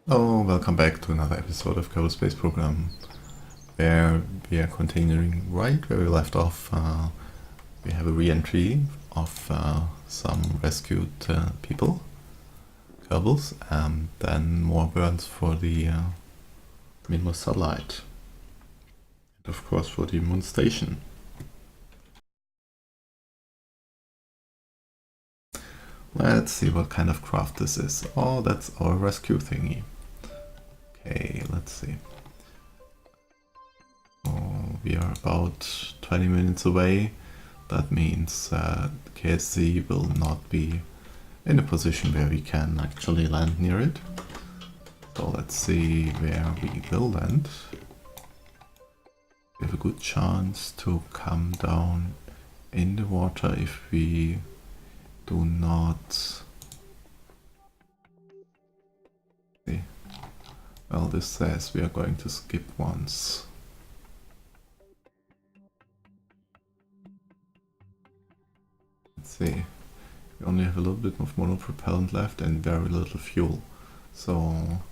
Oh, welcome back to another episode of Kerbin Space Program, where we are continuing right where we left off. We have a re-entry of some rescued people, Kerbals, and then more burns for the Minmus satellite, and of course for the moon station. Let's see what kind of craft this is. Oh, that's our rescue thingy. Okay, let's see. Oh, we are about 20 minutes away. That means KSP will not be in a position where we can actually land near it. So let's see where we will land. We have a good chance to come down in the water if we do not... See. Well, this says we are going to skip once. Let's see. We only have a little bit of monopropellant left and very little fuel. So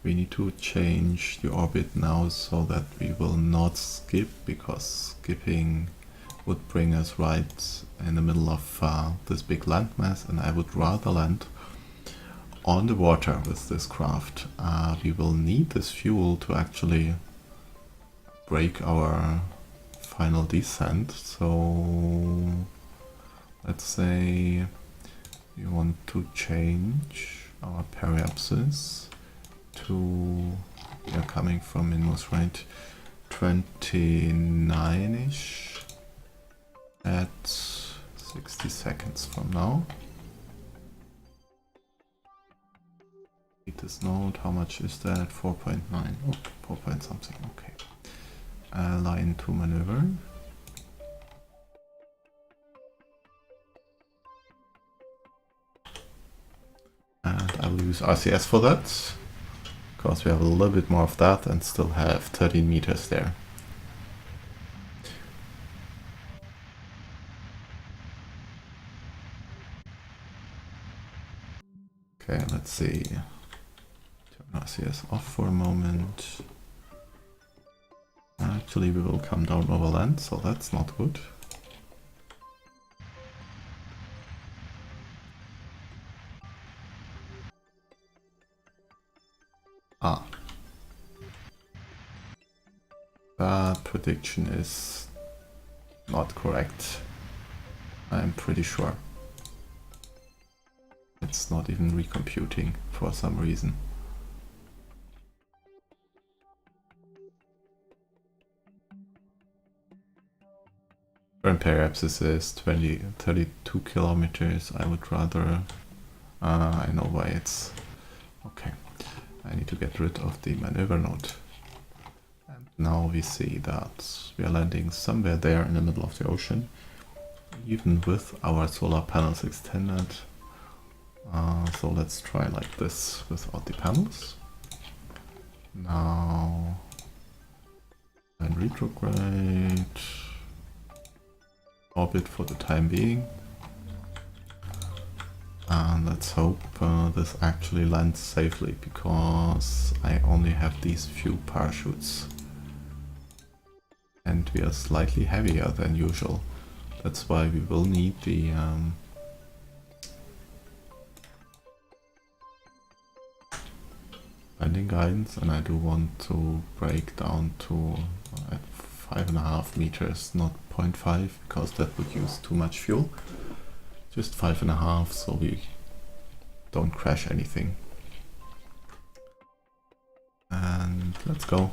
we need to change the orbit now so that we will not skip, because skipping would bring us right in the middle of this big landmass, and I would rather land on the water with this craft. We will need this fuel to actually break our final descent, so let's say we want to change our periapsis to, we are coming from Minmus, right, 29-ish at 60 seconds from now. Latest node, how much is that? 4.9, oh, 4 point something, okay. Line to maneuver. And I will use RCS for that, because we have a little bit more of that and still have 13 meters there. Okay, let's see. Turn RCS off for a moment. Actually, we will come down over land, so that's not good. Ah. That prediction is not correct. I'm pretty sure. It's not even recomputing for some reason. Current periapsis is 32 kilometers. I would rather... I know why it's... Okay. I need to get rid of the maneuver node. And now we see that we are landing somewhere there in the middle of the ocean, even with our solar panels extended. So let's try like this without the panels. Now, and retrograde orbit for the time being. And let's hope this actually lands safely, because I only have these few parachutes. And we are slightly heavier than usual. That's why we will need the landing guidance, and I do want to break down to at 5.5 meters, not 0.5, because that would use too much fuel. Just 5.5, so we don't crash anything. And let's go.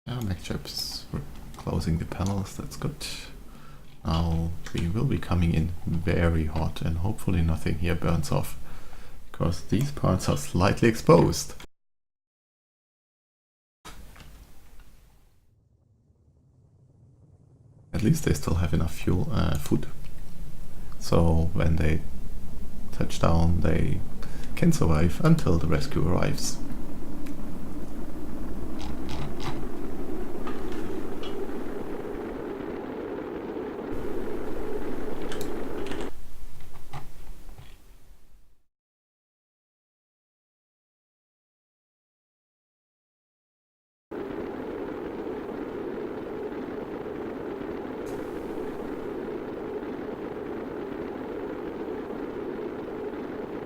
Yeah, MacChips, we're closing the panels, that's good. Now we will be coming in very hot, and hopefully nothing here burns off, because these parts are slightly exposed. At least they still have enough fuel, food. So when they touch down, they can survive until the rescue arrives.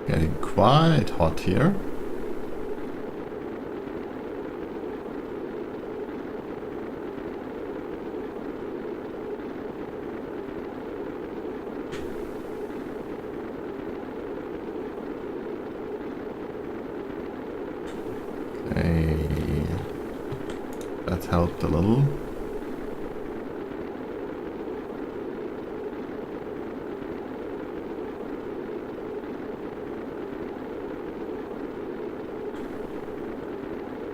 Getting quite hot here. Okay, that helped a little.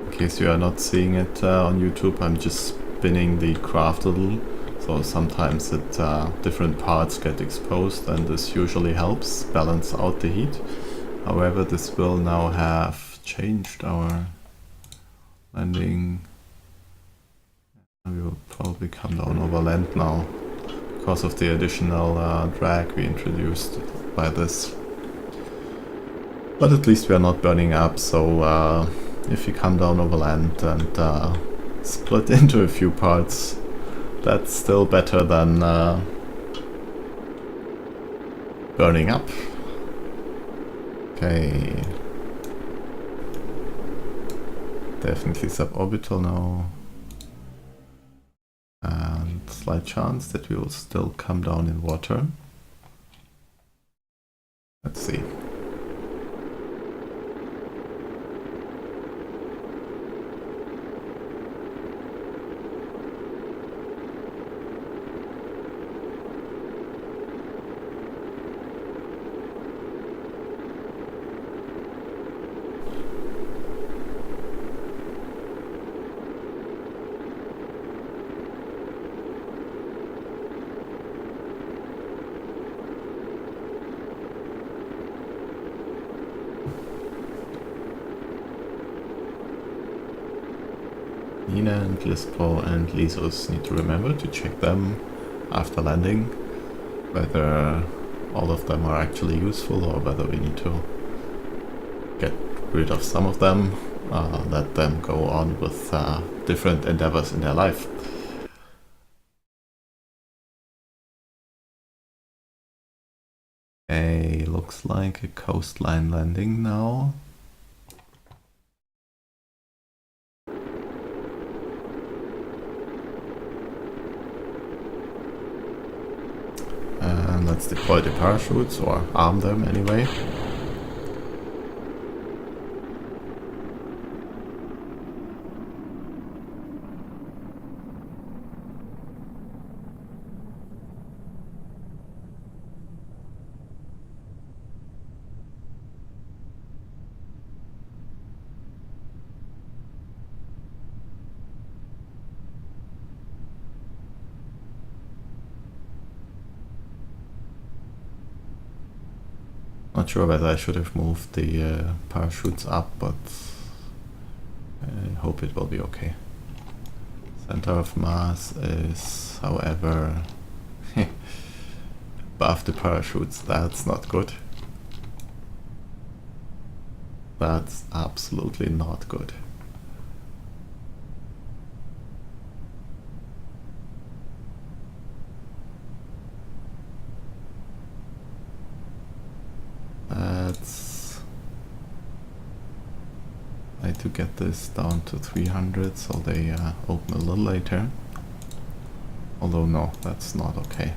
In case you are not seeing it on YouTube, I'm just spinning the craft a little, so sometimes different parts get exposed, and this usually helps balance out the heat. However, this will now have changed our landing. We will probably come down over land now because of the additional drag we introduced by this. But at least we are not burning up, so if you come down over land and split into a few parts, that's still better than burning up. Okay. Definitely suborbital now. And slight chance that we will still come down in water. Let's see. Nina and Lispo and Lisos need to remember to check them after landing, whether all of them are actually useful or whether we need to get rid of some of them, let them go on with different endeavors in their life. Okay, looks like a coastline landing now. And let's deploy the parachutes, or arm them anyway. Not sure whether I should have moved the parachutes up, but I hope it will be okay. Center of mass is, however, above the parachutes. That's not good. That's absolutely not good. I need to get this down to 300 so they open a little later. Although no, that's not okay.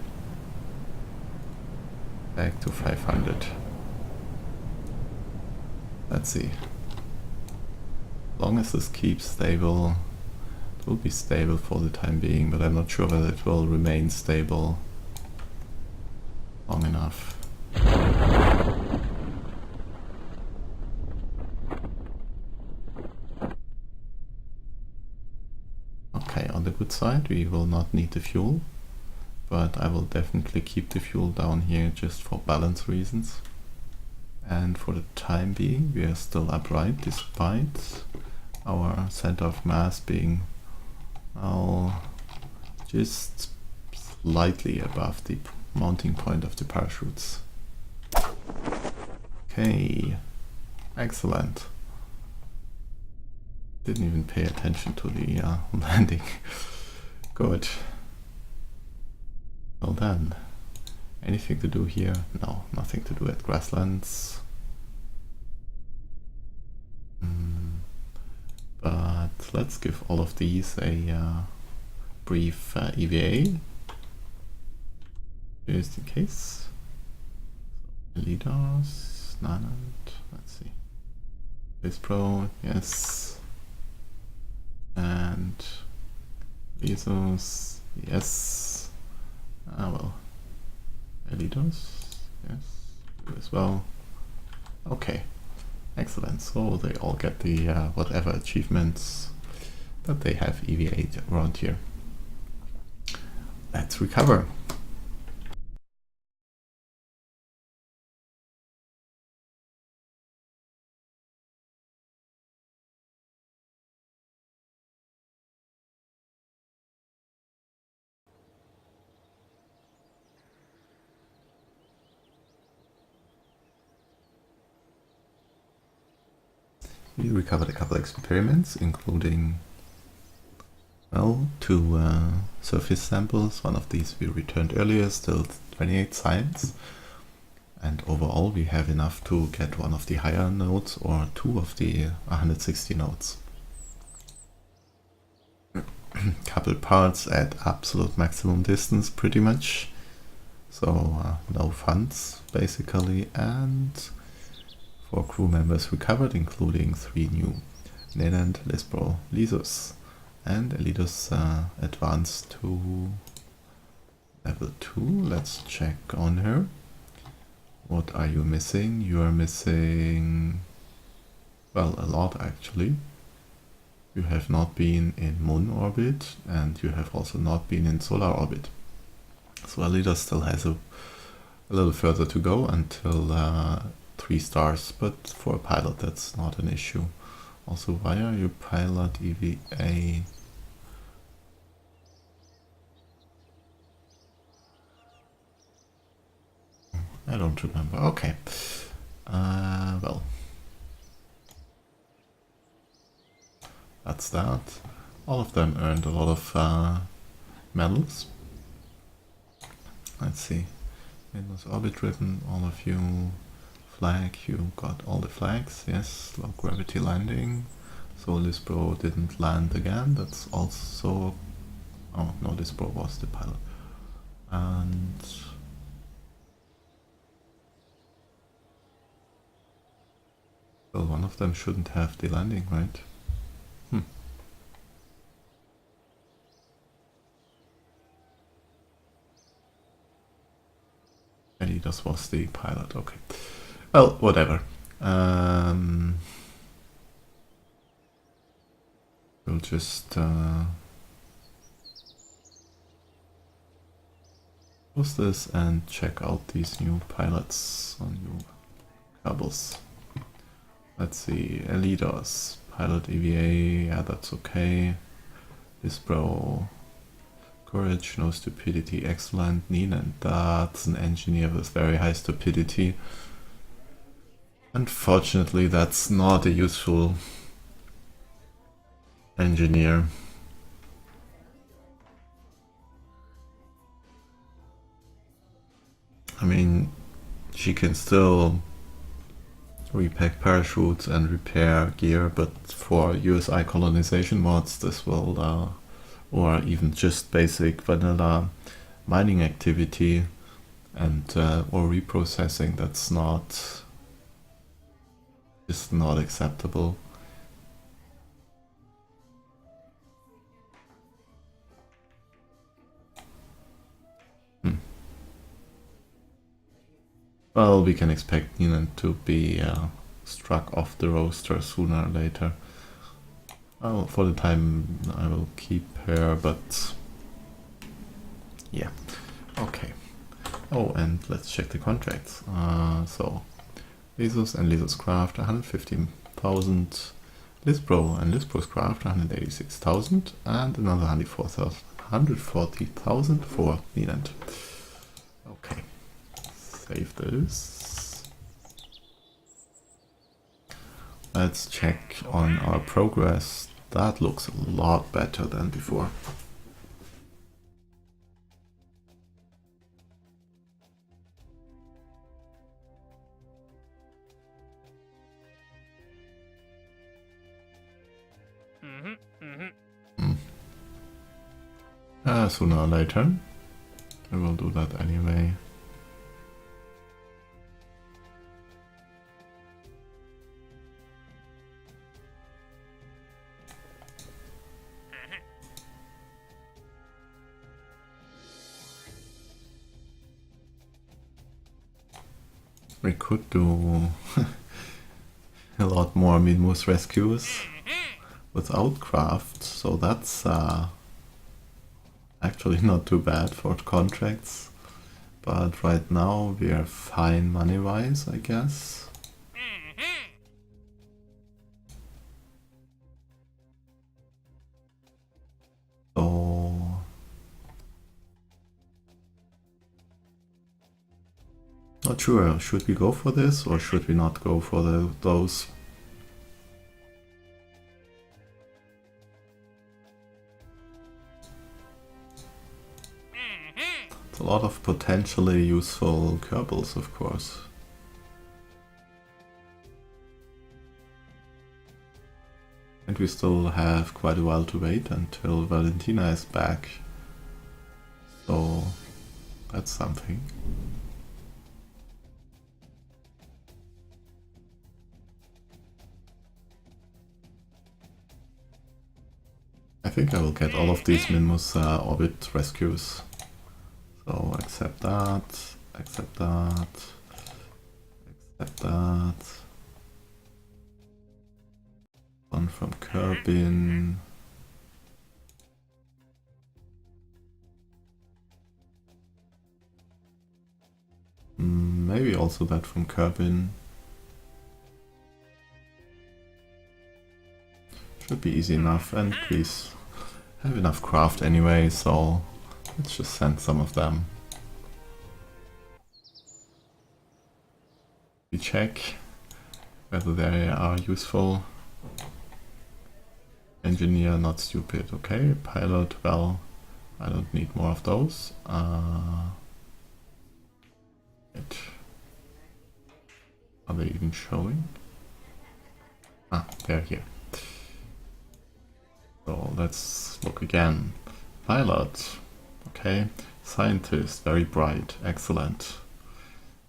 Back to 500. Let's see. As long as this keeps stable, it will be stable for the time being, but I'm not sure whether it will remain stable long enough. Okay, on the good side, we will not need the fuel, but I will definitely keep the fuel down here just for balance reasons. And for the time being, we are still upright despite our center of mass being now just slightly above the mounting point of the parachutes. Okay, excellent. Didn't even pay attention to the landing. Good. Well done. Anything to do here? No, nothing to do at grasslands. let's give all of these a brief EVA, just in case. Leaders, Nanand, let's see. This Pro, yes. And Bezos, yes. Ah, well. Leaders, yes. You as well. Okay. Excellent. So they all get the whatever achievements that they have EVA'd around here. Let's recover. We recovered a couple experiments, including, well, 2 surface samples. One of these we returned earlier, still 28 science. And overall we have enough to get one of the higher nodes or 2 of the 160 nodes. Couple parts at absolute maximum distance pretty much. So no funds basically, and 4 crew members recovered, including 3 new Nenand, Lispro, Lysus, and Elidus advanced to level 2. Let's check on her. What are you missing? You are missing, well, a lot actually. You have not been in moon orbit, and you have also not been in solar orbit. So Elidus still has a little further to go until 3 stars, but for a pilot that's not an issue. Also, why are you pilot EVA? I don't remember. Okay. Well. That's that. All of them earned a lot of medals. Let's see. Minmus orbit ribbon, all of you. Flag, you got all the flags, yes. Low gravity landing. So Lispro didn't land again, that's also... Oh, no, Lispro was the pilot. And... well, one of them shouldn't have the landing, right? Elidus was the pilot, okay. Well, whatever. We'll just close this and check out these new pilots on new Kerbals. Let's see, Elidus, pilot EVA, yeah, that's okay. Lispro, courage, no stupidity, excellent. Nina, that's an engineer with very high stupidity. Unfortunately, that's not a useful engineer. I mean, she can still repack parachutes and repair gear, but for USI colonization mods this will, or even just basic vanilla mining activity and or reprocessing, that's not, just not acceptable. Well, we can expect Nina to be struck off the roster sooner or later. Well, for the time I will keep her, but yeah, okay. Oh, and let's check the contracts. So, Lysus and Lysus Craft 115,000, Lispro and Lispro's Craft 186,000, and another 140,000 for Nenand. Okay, save this. Let's check on our progress. That looks a lot better than before. Sooner or later. I will do that anyway. We could do a lot more Minmus rescues without craft, so that's actually not too bad for contracts. But right now we are fine money-wise, I guess. So... not sure, should we go for this or should we not go for those? It's a lot of potentially useful Kerbals, of course. And we still have quite a while to wait until Valentina is back. So that's something. I think I will get all of these Minmus orbit rescues. So accept that, accept that, accept that. One from Kerbin. Maybe also that from Kerbin. Should be easy enough, and please have enough craft anyway, so let's just send some of them. We check whether they are useful. Engineer, not stupid. Okay, pilot, well, I don't need more of those. Are they even showing? Ah, they're here. So let's look again. Pilot, okay. Scientist, very bright, excellent.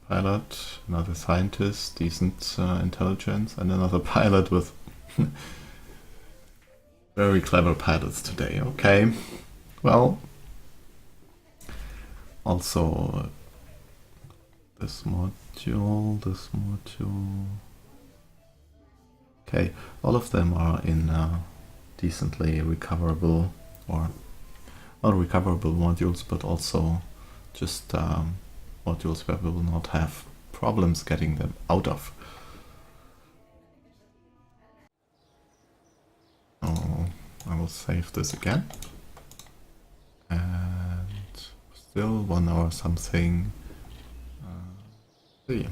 Pilot, another scientist, decent intelligence, and another pilot with very clever pilots today. Okay, well, also this module. Okay, all of them are in decently recoverable, or not recoverable modules, but also just modules where we will not have problems getting them out of. Oh, I will save this again. And still 1 hour something. See.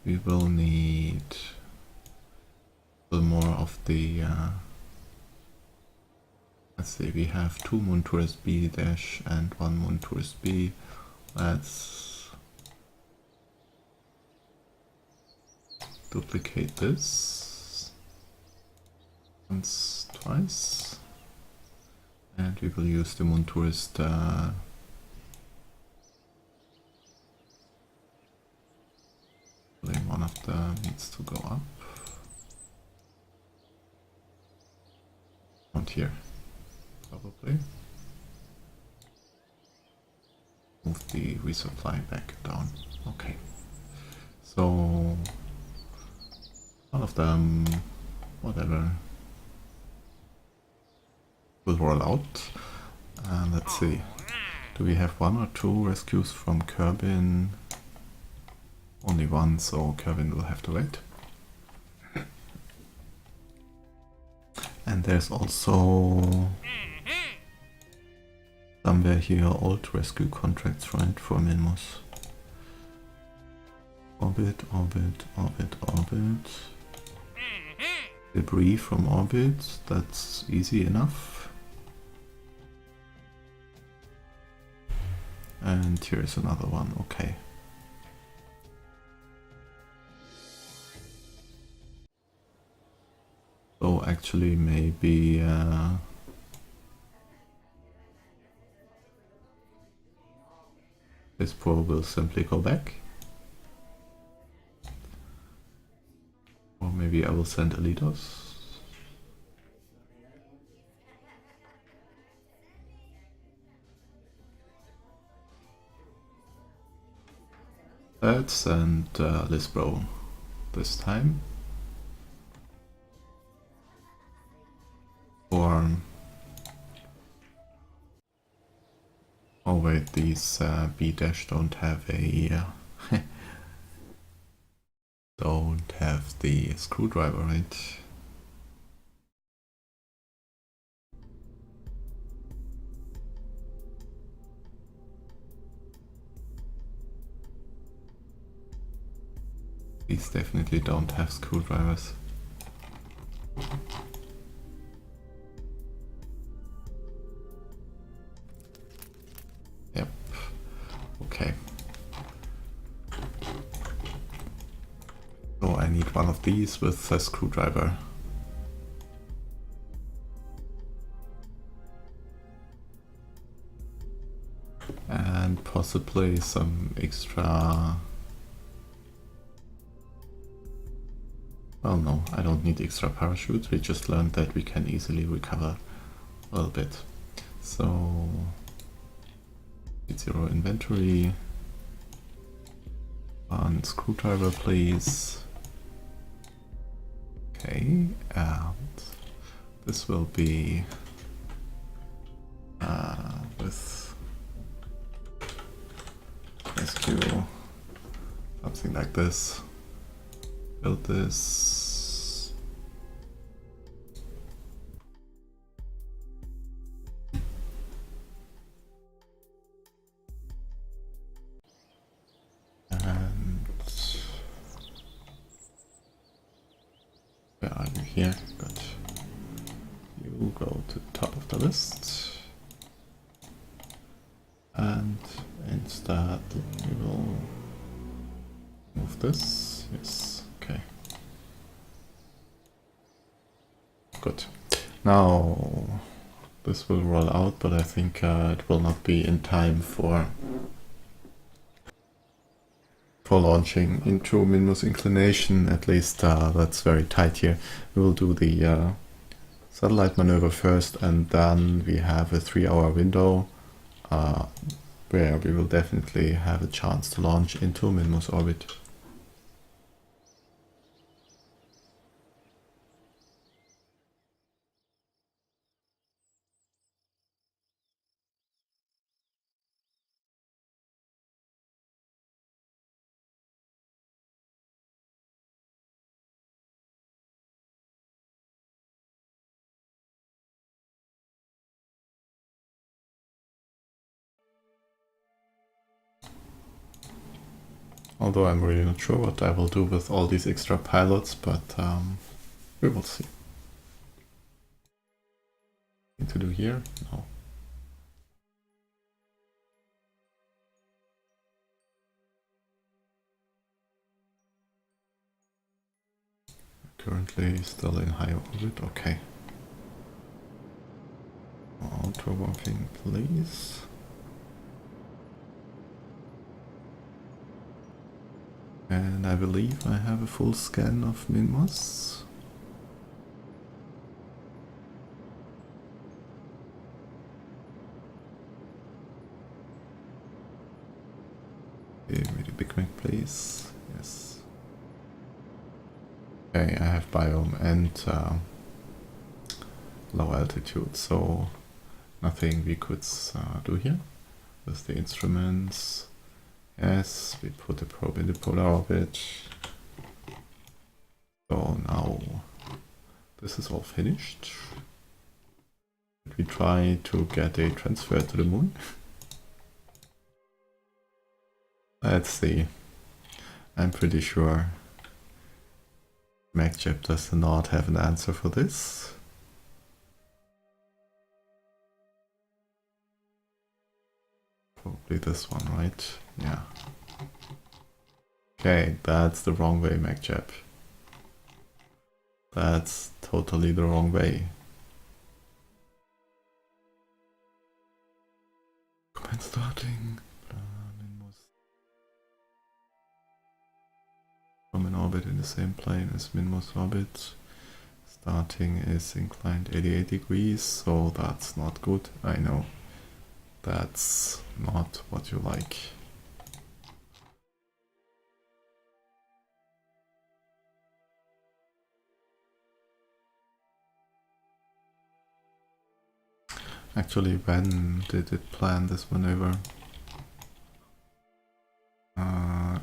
We will need a little more of the let's see, we have 2 Moon Tourist B dash and 1 Moon Tourist B. Let's duplicate this once, twice, and we will use the Moon Tourist one of them needs to go up. Not here, probably. Move the resupply back down. Okay. So one of them, whatever, will roll out. And let's see. Do we have 1 or 2 rescues from Kerbin? Only 1, so Kerbin will have to wait. And there's also somewhere here old rescue contracts, right, for Minmus. Orbit, orbit, orbit, orbit. Debris from orbit, that's easy enough. And here's another one, okay. So actually maybe This probe will simply go back. Or maybe I will send Elitos. Let's send Lisbro this time. Or... oh wait, these B-dash don't have a... don't have the screwdriver, right? These definitely don't have screwdrivers. Yep. Okay. So I need one of these with a screwdriver. And possibly some extra... well, no, I don't need extra parachutes. We just learned that we can easily recover a little bit. So... 0 inventory. One screwdriver, please. Okay, and this will be with SQ, something like this. Build this. And where are you here? Good. You go to the top of the list. And instead we will move this. Yes, okay. Good. Now this will roll out, but I think it will not be in time for launching into Minmus inclination. At least that's very tight here. We will do the satellite maneuver first, and then we have a 3-hour window where we will definitely have a chance to launch into Minmus orbit. Although I'm really not sure what I will do with all these extra pilots, but we will see. Thing to do here? No. Currently still in high orbit, okay. Auto warping, please. And I believe I have a full scan of Minmus. Give me the Big Mac, please. Yes. Okay, I have biome and low altitude, so nothing we could do here with the instruments. Yes, we put the probe in the polar orbit. So now this is all finished. We try to get a transfer to the moon. Let's see. I'm pretty sure MacJeb does not have an answer for this. Probably this one, right? Yeah. Okay, that's the wrong way, MacJeb. That's totally the wrong way. Command starting. Minmus from an orbit in the same plane as Minmus orbit. Starting is inclined 88 degrees, so that's not good. I know that's not what you like. Actually, when did it plan this maneuver?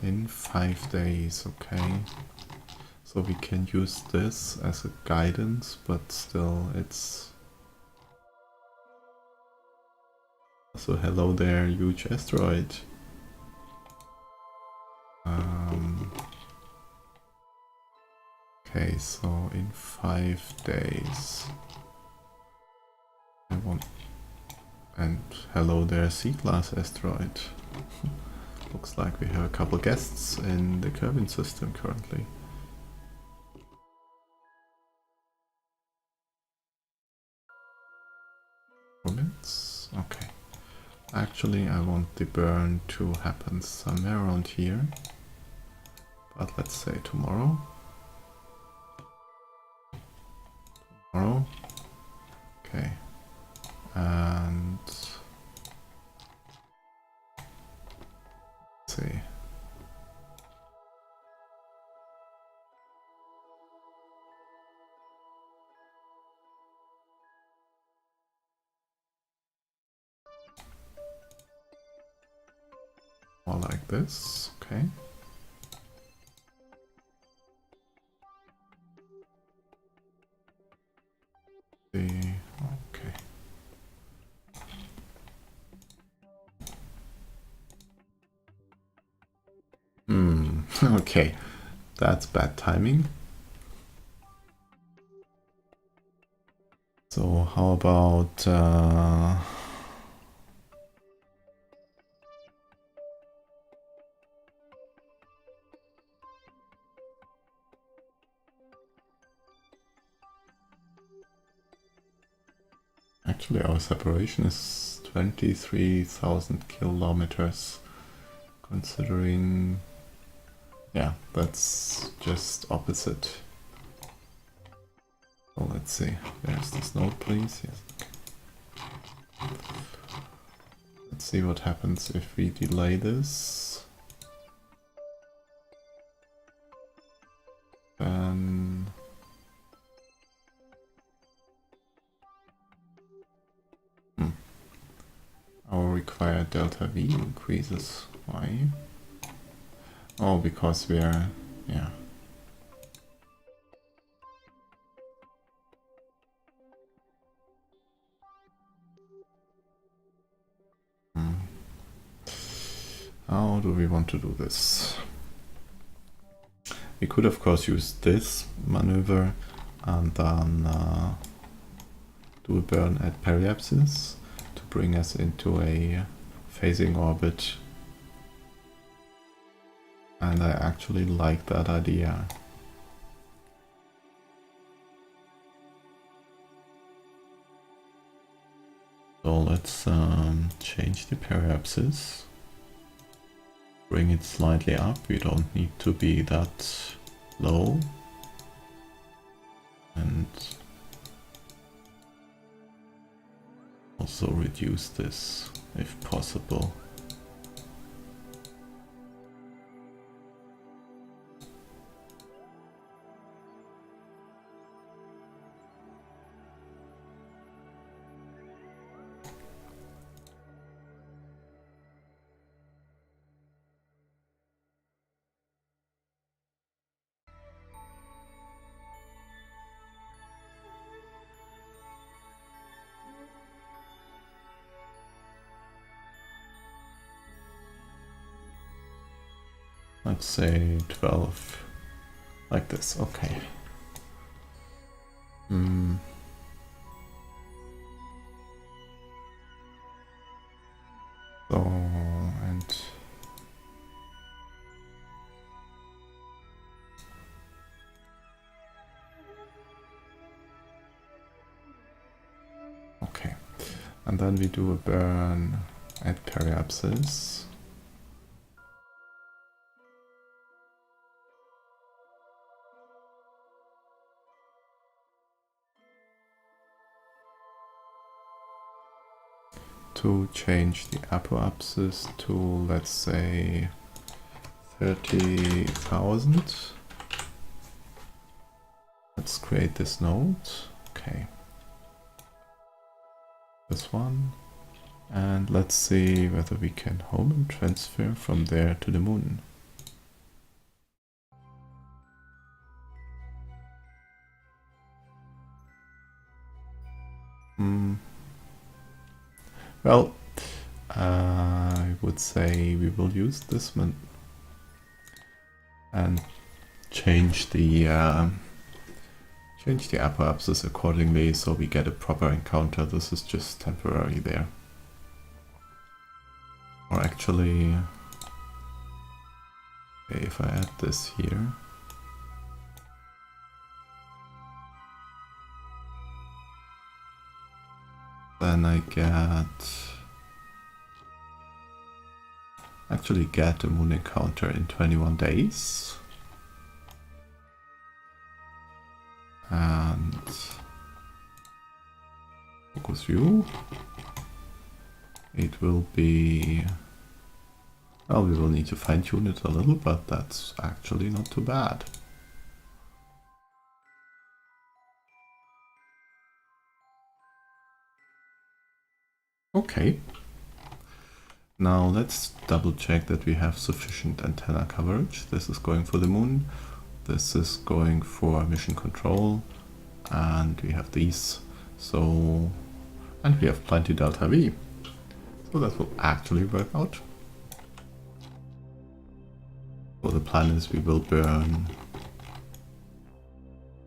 In 5 days, okay. So we can use this as a guidance, but still it's... So hello there, huge asteroid. Okay, so in 5 days I want... And hello there, C-class asteroid. Looks like we have a couple guests in the Kerbin system currently. Moments? Okay. Actually, I want the burn to happen somewhere around here. But let's say tomorrow. Tomorrow. Okay. And... let's see. More like this, okay. Okay. Okay. That's bad timing. So how about... Actually, our separation is 23,000 kilometers, considering... Yeah, that's just opposite. So let's see, there's this node, please. Yes. Okay. Let's see what happens if we delay this. Then... Our required delta V increases. Why? Oh, because we are... yeah. How do we want to do this? We could of course use this maneuver and then do a burn at periapsis to bring us into a phasing orbit. And I actually like that idea. So let's change the periapsis. Bring it slightly up, we don't need to be that low. And also reduce this if possible. Let's say 12, like this, okay. So, and... okay, and then we do a burn at periapsis. to change the apoapsis to, let's say, 30,000. Let's create this node. Okay. This one. And let's see whether we can home and transfer from there to the moon. Well, I would say we will use this one and change the apoapsis accordingly, so we get a proper encounter. This is just temporary there. Or actually, okay, if I add this here, then I actually get a moon encounter in 21 days. And focus view. It will be, well, we will need to fine tune it a little, but that's actually not too bad. Okay. Now let's double check that we have sufficient antenna coverage. This is going for the moon. This is going for mission control. And we have these. So, and we have plenty delta V. So that will actually work out. So the plan is we will burn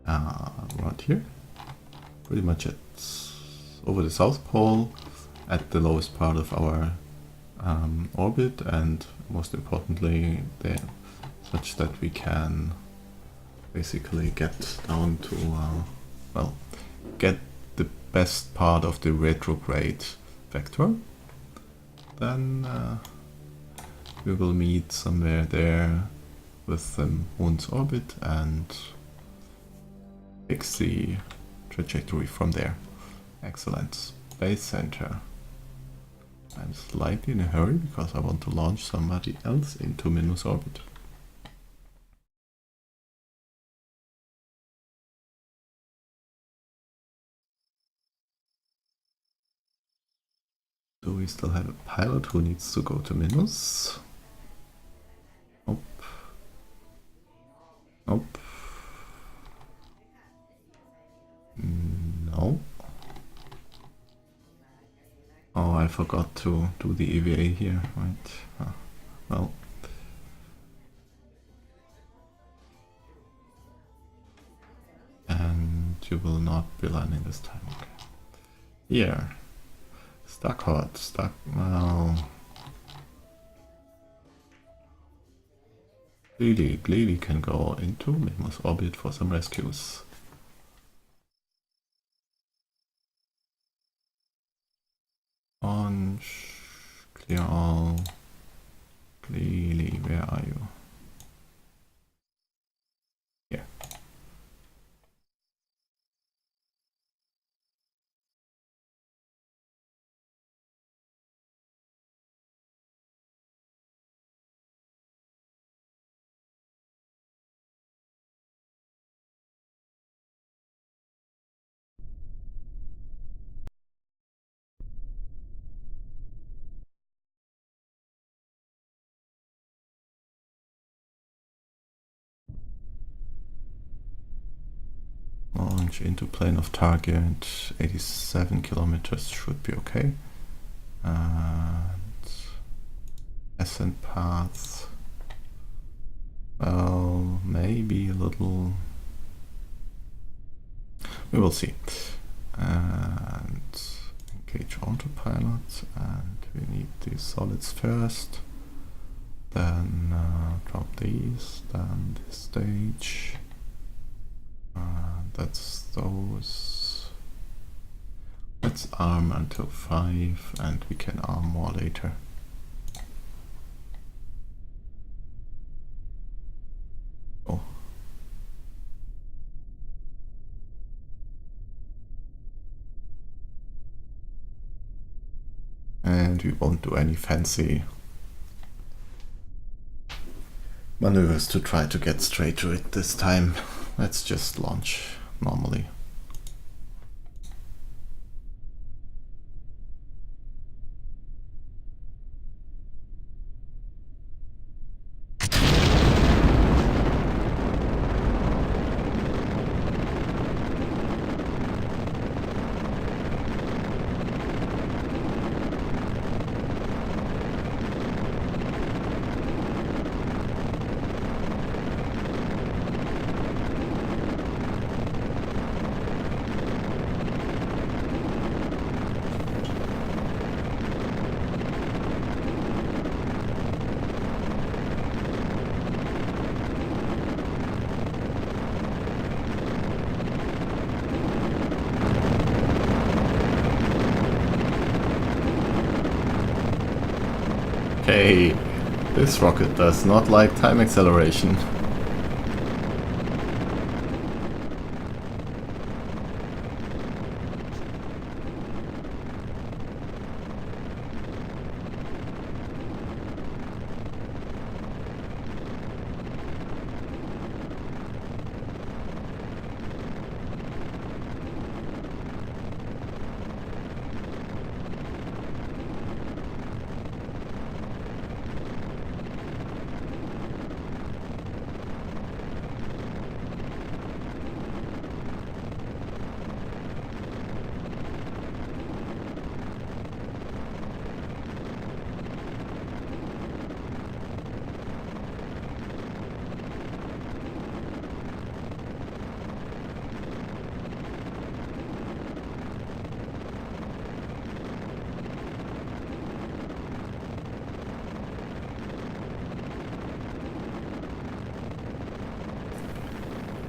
around here. Pretty much over the South Pole at the lowest part of our orbit, and most importantly there, such that we can basically get down to, well, get the best part of the retrograde vector. Then we will meet somewhere there with the moon's orbit and fix the trajectory from there. Excellent. Base center. I'm slightly in a hurry because I want to launch somebody else into Minmus orbit. Do we still have a pilot who needs to go to Minmus? Nope. Nope. No. Oh, I forgot to do the EVA here, right? Well. And you will not be landing this time, okay. Here. Stuck hot, stuck, well. Clearly can go into Minmus orbit for some rescues. Launch, clear all. Clearly, where are you? Yeah. Launch into plane of target, 87 kilometers should be okay. And ascent path, well, maybe a little, we will see. And engage autopilot, and we need these solids first. Then drop these, then this stage. That's those. Let's arm until 5 and we can arm more later. Oh. and we won't do any fancy maneuvers to try to get straight to it this time. Let's just launch normally. Okay, this rocket does not like time acceleration.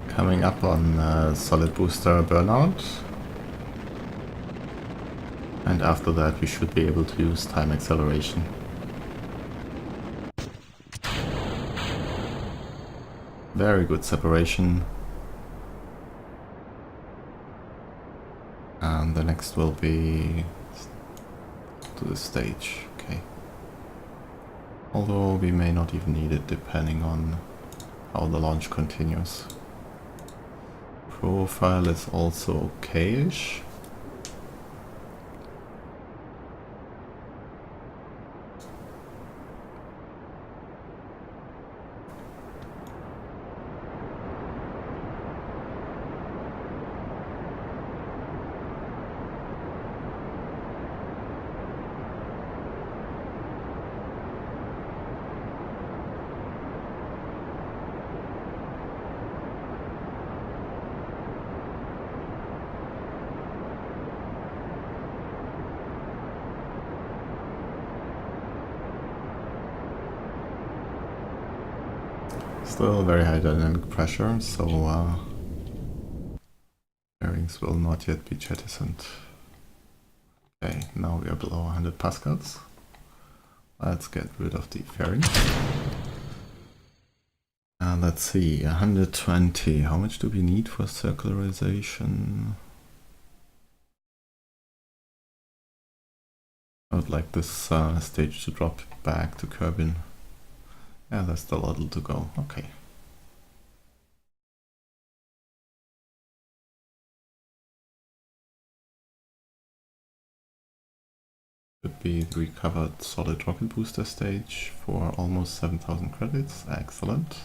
Coming up on solid booster burnout, and after that we should be able to use time acceleration. Very good separation, and the next will be to the stage. Okay, although we may not even need it depending on how the launch continues. Profile is also okay-ish. Still very high dynamic pressure, so bearings will not yet be jettisoned. Okay, now we are below 100 pascals. Let's get rid of the fairings. And let's see, 120. How much do we need for circularization? I would like this stage to drop back to Kerbin. Yeah, there's still a little to go. Okay. Could be the recovered solid rocket booster stage for almost 7,000 credits. Excellent.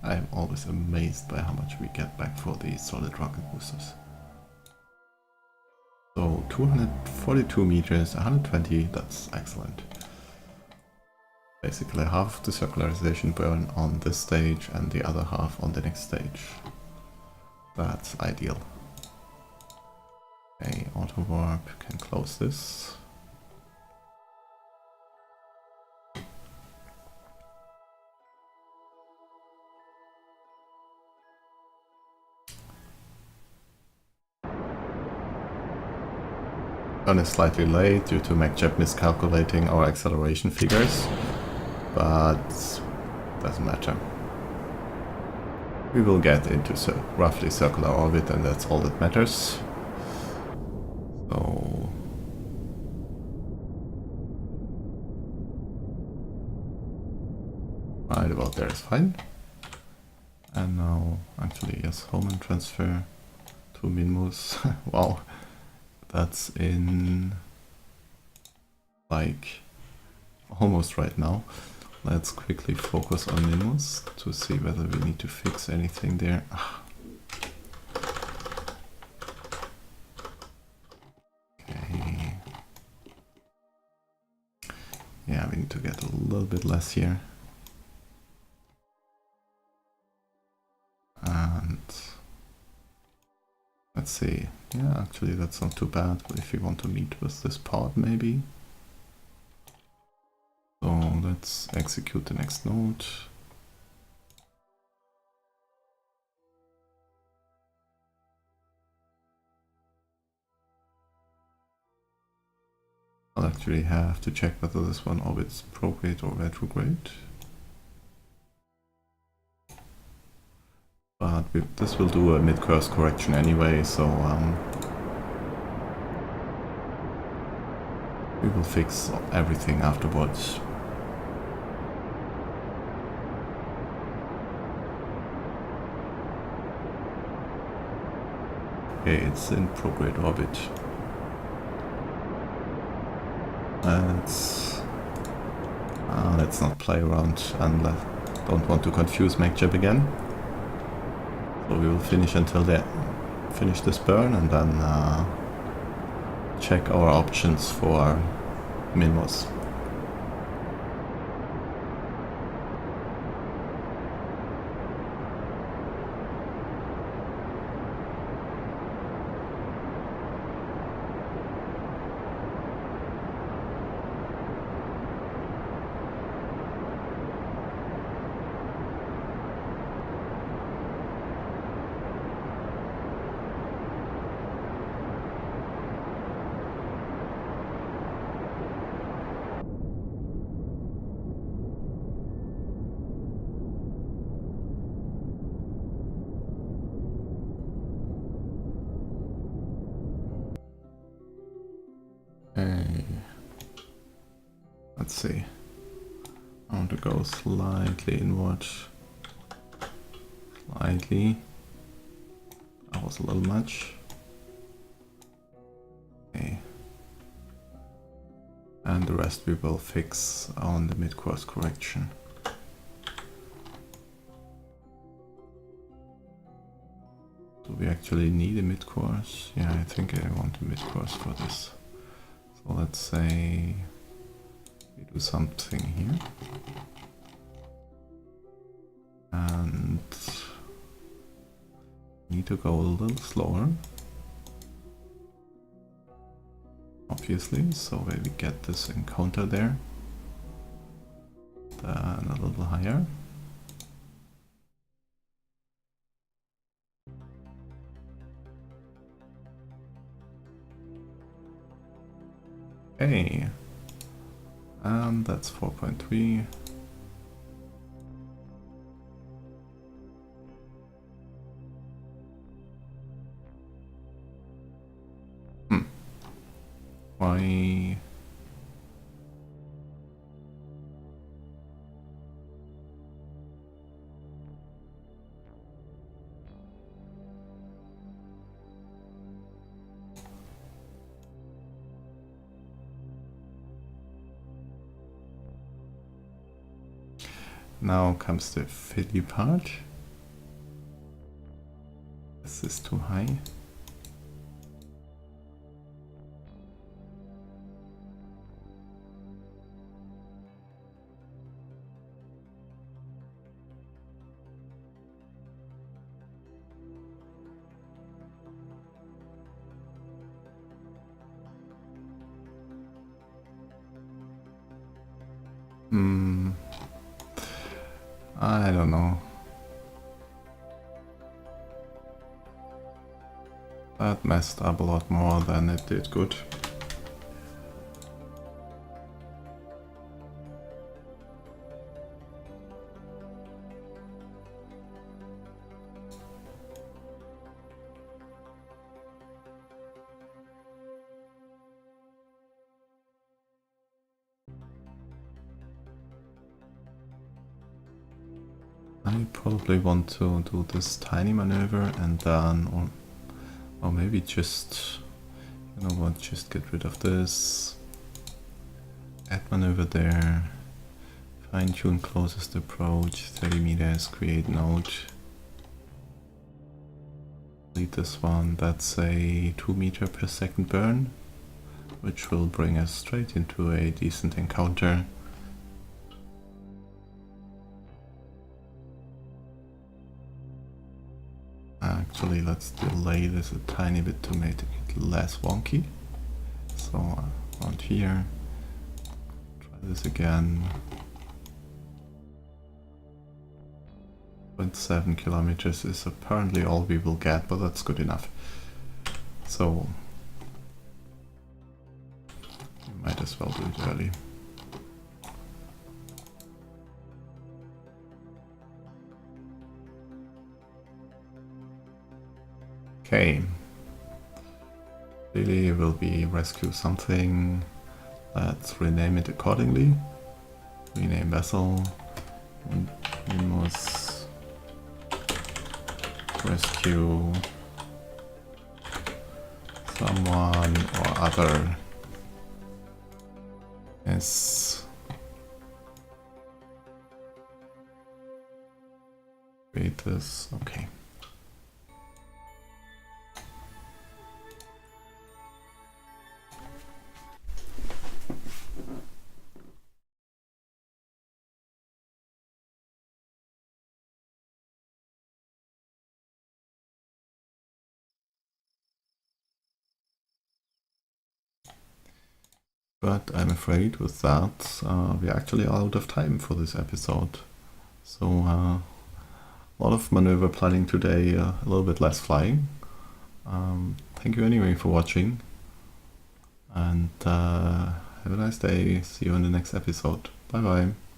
I am always amazed by how much we get back for the solid rocket boosters. So 242 meters, 120, that's excellent. Basically half the circularization burn on this stage and the other half on the next stage. That's ideal. Okay, auto warp, can close this. Turn is slightly late due to MacJeb miscalculating our acceleration figures, but doesn't matter. We will get into roughly circular orbit, and that's all that matters. So Right about there is fine. And now, actually, yes, home and transfer to Minmus. Wow, that's in like almost right now. Let's quickly focus on Minmus to see whether we need to fix anything there. Okay. Yeah, we need to get a little bit less here. And let's see. Yeah, actually that's not too bad if you want to meet with this part maybe. So let's execute the next node. I'll actually have to check whether this one orbits prograde or retrograde. But this will do a mid-course correction anyway, so we will fix everything afterwards. Okay, it's in prograde orbit. Let's not play around and don't want to confuse MacJib again. So we will finish until then. Finish this burn and then check our options for Minmus. Okay. Let's see. I want to go slightly inward. Slightly. That was a little much. Okay. And the rest we will fix on the mid-course correction. Do we actually need a mid-course? Yeah, I think I want a mid-course for this. So let's say we do something here. And need to go a little slower. Obviously, so where we get this encounter there. Then a little higher. Okay. And that's 4.3. Why? Now comes the fiddly part. This is too high. I don't know. That messed up a lot more than it did good. I probably want to do this tiny maneuver and then, or maybe just, you know what, just get rid of this, add maneuver there, fine tune closest approach, 30 meters, create node, delete this one, that's a 2 meter per second burn, which will bring us straight into a decent encounter. Actually, let's delay this a tiny bit to make it less wonky. So around here, try this again. 0.7 kilometers is apparently all we will get, but that's good enough. So we might as well do it early. Okay. Clearly will be rescue something. Let's rename it accordingly. Rename vessel. Minmus. Rescue someone or other. Yes. Create this. Okay. But I'm afraid with that, we're actually out of time for this episode. So a lot of maneuver planning today, a little bit less flying. Thank you anyway for watching, and have a nice day. See you in the next episode. Bye bye.